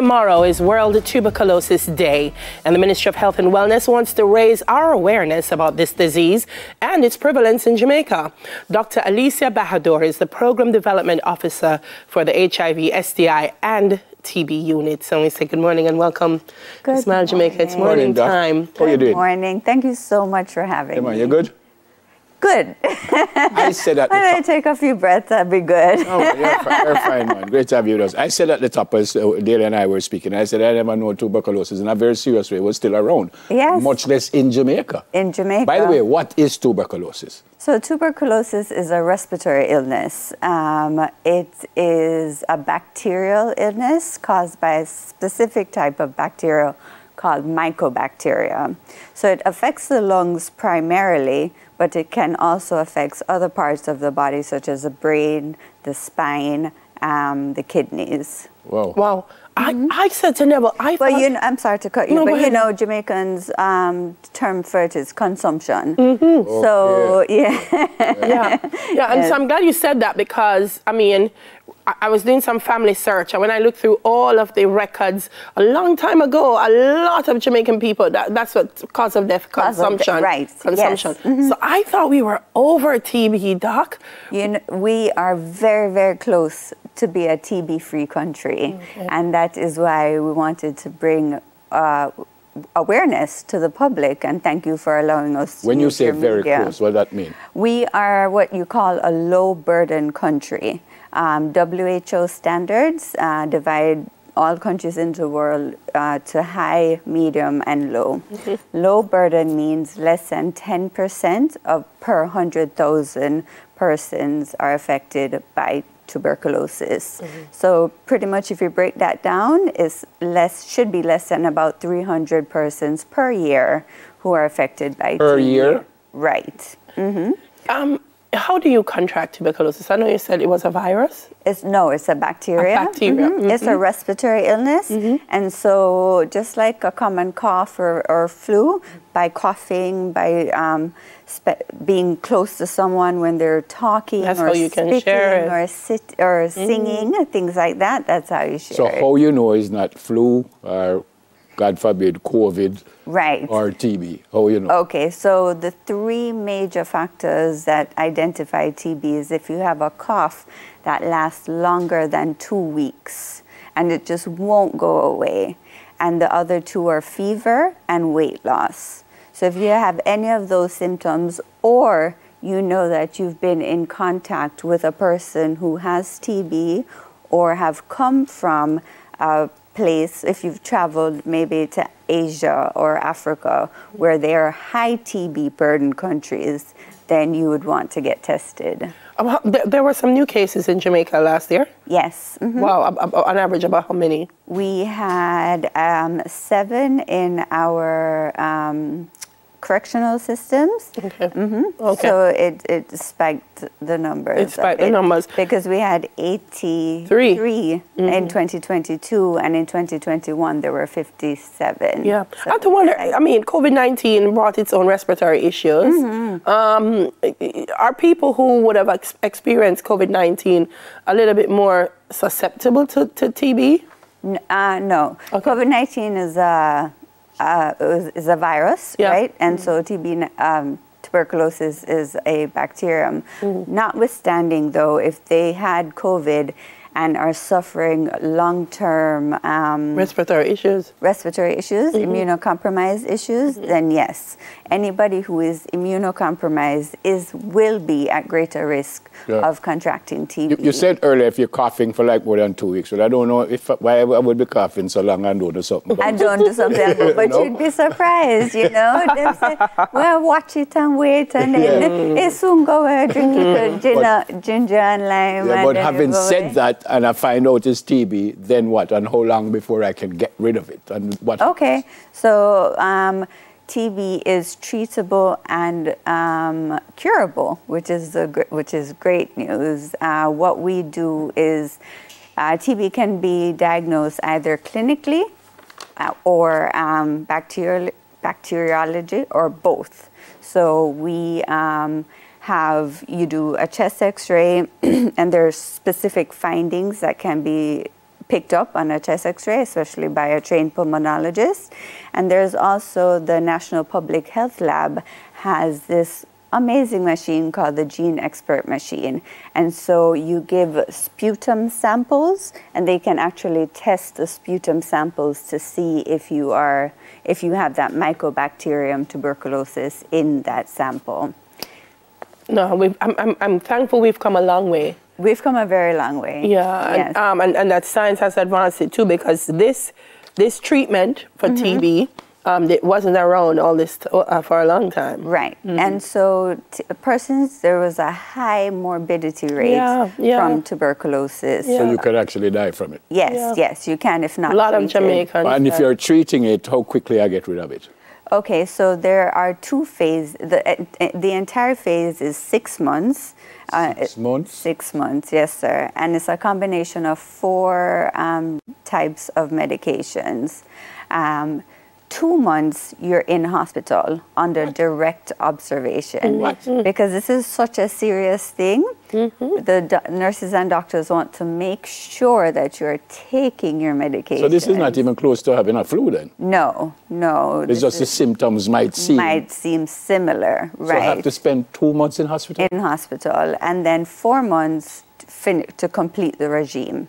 Tomorrow is World Tuberculosis Day, and the Ministry of Health and Wellness wants to raise our awareness about this disease and its prevalence in Jamaica. Dr. Alicia Bahadur is the Program Development Officer for the HIV, STI, and TB unit. So we say good morning and welcome to Smile Jamaica. It's morning time. How are you doing? Good morning. Thank you so much for having me. You good? Good. I said at the When I top. take a few breaths, I'll be good. Oh, you're fine, man. Great to have you with us. I said at the top, as Dale and I were speaking, I said I never know tuberculosis in a very serious way. It was still around. Yes. Much less in Jamaica. In Jamaica. By the way, what is tuberculosis? So tuberculosis is a respiratory illness. It is a bacterial illness caused by a specific type of bacteria called mycobacteria. So it affects the lungs primarily, but it can also affect other parts of the body, such as the brain, the spine, the kidneys. Wow. Wow. I said to Neville, But you know, I'm sorry to cut you, No, but go you ahead. know, Jamaicans' term for it is consumption. Mm-hmm. So, yeah. Yeah, and so I'm glad you said that because, I mean, I was doing some family search, and when I looked through all of the records a long time ago, a lot of Jamaican people, that's what cause of death, consumption. Right. Consumption. Yes. Mm-hmm. So I thought we were over TB, Doc. You know, we are very, very close to be a TB-free country, and that is why we wanted to bring awareness to the public, and thank you for allowing us to When you use say your very media. close, what does that mean? We are what you call a low-burden country. WHO standards divide all countries in the world to high, medium, and low. Low burden means less than 10% of per 100,000 persons are affected by tuberculosis. So pretty much if you break that down, should be less than about 300 persons per year who are affected by Per TB. year? Right. How do you contract tuberculosis? I know you said it was a virus. It's a bacteria. A bacteria. It's a respiratory illness. And so just like a common cough or flu, by coughing, by being close to someone when they're talking That's or how you can speaking share it. or singing, things like that, that's how you share So it. how you know it's not flu or, God forbid, COVID Right. or TB? How you know? Okay, so the three major factors that identify TB is if you have a cough that lasts longer than 2 weeks and it just won't go away. And the other two are fever and weight loss. So if you have any of those symptoms, or you know that you've been in contact with a person who has TB or have come from a place, if you've traveled maybe to Asia or Africa, where there are high TB burden countries, then you would want to get tested. There were some new cases in Jamaica last year. Yes. Wow, on average, about how many? We had 7 in our correctional systems. Okay. Okay. So it spiked the numbers. It spiked the numbers. Because we had 83 in 2022, and in 2021 there were 57. Yeah. So I have to wonder, I mean, COVID-19 brought its own respiratory issues. Are people who would have experienced COVID-19 a little bit more susceptible to TB? No. Okay. COVID-19 is a virus, right? And so tuberculosis is a bacterium. Notwithstanding, though, if they had COVID and are suffering long-term Respiratory issues. immunocompromised issues, then yes, anybody who is immunocompromised will be at greater risk of contracting TB. You said earlier if you're coughing for like more than 2 weeks, but I don't know why I would be coughing so long and don't do something. I don't do something, but you'd be surprised, you know. They say, well, watch it and wait, and then it soon go away, drink ginger and lime. Yeah, and but then having it go said away. that, and I find out it's TB, then what? And how long before I can get rid of it? And what? Okay, so TB is treatable and curable, which is great news. What we do is TB can be diagnosed either clinically or bacteriology, or both. So we you do a chest X-ray, and there's specific findings that can be picked up on a chest x-ray, especially by a trained pulmonologist. And there's also the National Public Health Lab has this amazing machine called the Gene Expert machine. And so you give sputum samples, and they can actually test the sputum samples to see if you have that Mycobacterium tuberculosis in that sample. No, I'm thankful we've come a long way. We've come a very long way. Yeah, yes. and that science has advanced it too, because this treatment for TB, it wasn't around all this for a long time. Right. And so persons, there was a high morbidity rate from tuberculosis. So you could actually die from it. Yes, yes, you can if not A lot of treated. Jamaicans. And if you're treating it, how quickly I get rid of it? Okay, so there are 2 phases. The entire phase is 6 months. 6 months? 6 months, yes, sir. And it's a combination of 4 types of medications. 2 months you're in hospital under direct observation. What? Because this is such a serious thing. The nurses and doctors want to make sure that you're taking your medication. So this is not even close to having a flu then? No, no. It's just the symptoms might seem similar, right? So I have to spend 2 months in hospital? In hospital, and then 4 months to complete the regime.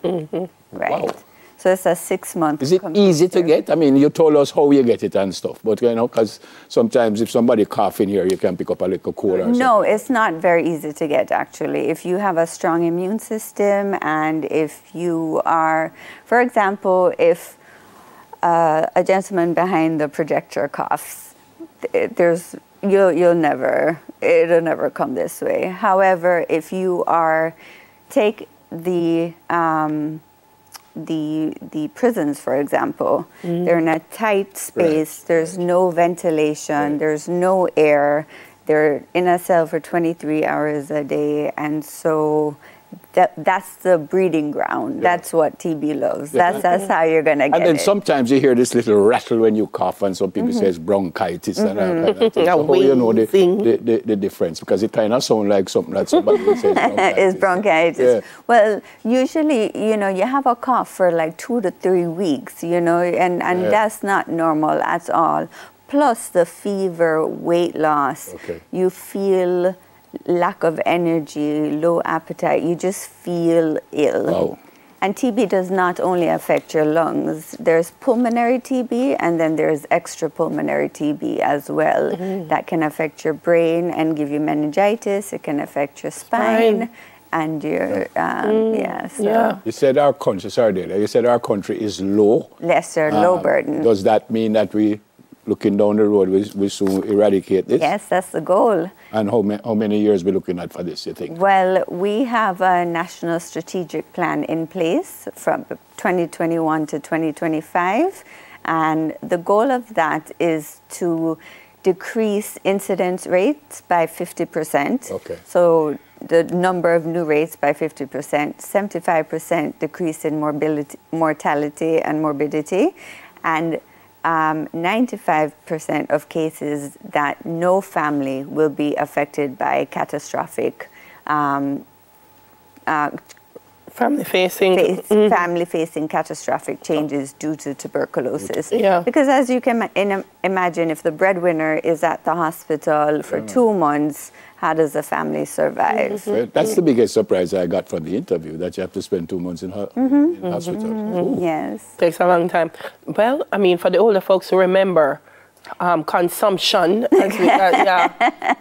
Right. Wow. So it's a 6 month. Is it easy to get? I mean, you told us how you get it and stuff, but you know, because sometimes if somebody cough in here, you can pick up a little cold or something. No, it's not very easy to get, actually. If you have a strong immune system, and if you are, for example, if a gentleman behind the projector coughs, it'll never come this way. However, if you take the prisons, for example, they're in a tight space, there's no ventilation, there's no air, they're in a cell for 23 hours a day, and so that's the breeding ground. That's what TB loves. That's how you're going to get it. And then sometimes you hear this little rattle when you cough, and some people say it's bronchitis and all kind of thing. So how you know the difference? Because it kind of sounds like something that somebody would say is bronchitis. Yeah. Well, usually, you have a cough for like 2 to 3 weeks, and that's not normal at all. Plus the fever, weight loss, you feel lack of energy, low appetite, you just feel ill. Wow. And TB does not only affect your lungs. There's pulmonary TB, and then there's extrapulmonary TB as well. That can affect your brain and give you meningitis. It can affect your spine and your, You said our country, you said our country is low. Lesser, low burden. Does that mean that we, looking down the road, we soon eradicate this? Yes, that's the goal. And how many years are we looking at for this, you think? Well, we have a national strategic plan in place from 2021 to 2025. And the goal of that is to decrease incidence rates by 50%. Okay. So the number of new rates by 50%, 75% decrease in mortality and morbidity, and 95% of cases that no family will be affected by catastrophic family-facing catastrophic changes due to tuberculosis. Yeah. Because as you can imagine, if the breadwinner is at the hospital for 2 months, how does the family survive? Well, that's the biggest surprise I got from the interview, that you have to spend 2 months in hospital. Yes. Takes a long time. Well, I mean, for the older folks who remember consumption,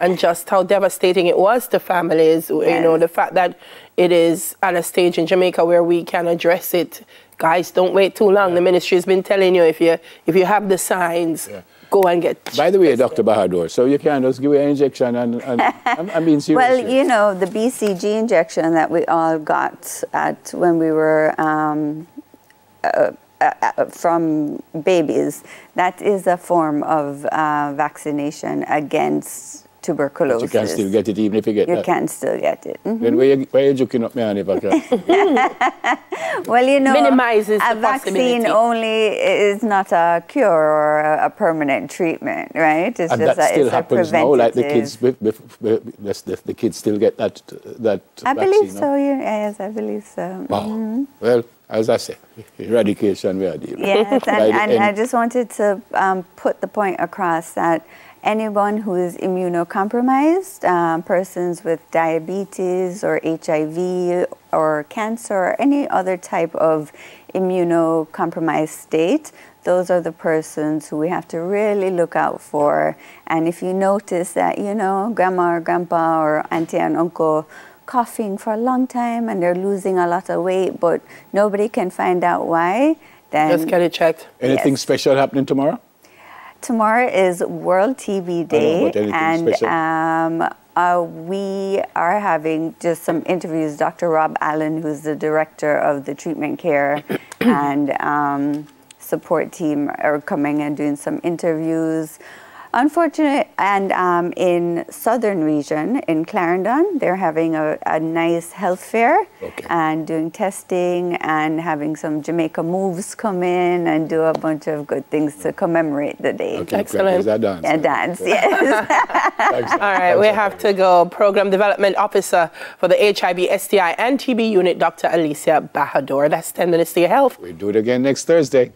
and just how devastating it was to families, the fact that it is at a stage in Jamaica where we can address it. Guys, don't wait too long. The ministry has been telling you, if you have the signs, go and get. By the way, Dr. Bahadur, so you can just give an injection, and I'm being serious. Well, the BCG injection that we all got when we were from babies, that is a form of vaccination against tuberculosis. But you can still get it even if you get that. You can still get it. Then where you joking up me on if I can? Well, you know, minimizes a the vaccine only is not a cure or a permanent treatment, right? It's and just that still happens now, like the kids, the kids still get that I vaccine. believe so, yes, I believe so. Wow. Well, as I say, eradication we are dealing with. Yes, and I just wanted to put the point across that anyone who is immunocompromised, persons with diabetes or HIV or cancer or any other type of immunocompromised state, those are the persons who we have to really look out for. And if you notice that, you know, grandma or grandpa or auntie and uncle coughing for a long time and they're losing a lot of weight, but nobody can find out why, then just get it checked. Anything special happening tomorrow? Tomorrow is World TB Day, and we are having just some interviews. Dr. Rob Allen, who's the director of the treatment care and support team, are coming and doing some interviews. Unfortunately, and in southern region, in Clarendon, they're having a nice health fair and doing testing and having some Jamaica moves come in and do a bunch of good things to commemorate the day. Okay, excellent. Dance. Yeah, dance, yes. All right, we have to go. Program Development Officer for the HIV, STI, and TB unit, Dr. Alicia Bahadur. That's 10 minutes to your health. We'll do it again next Thursday.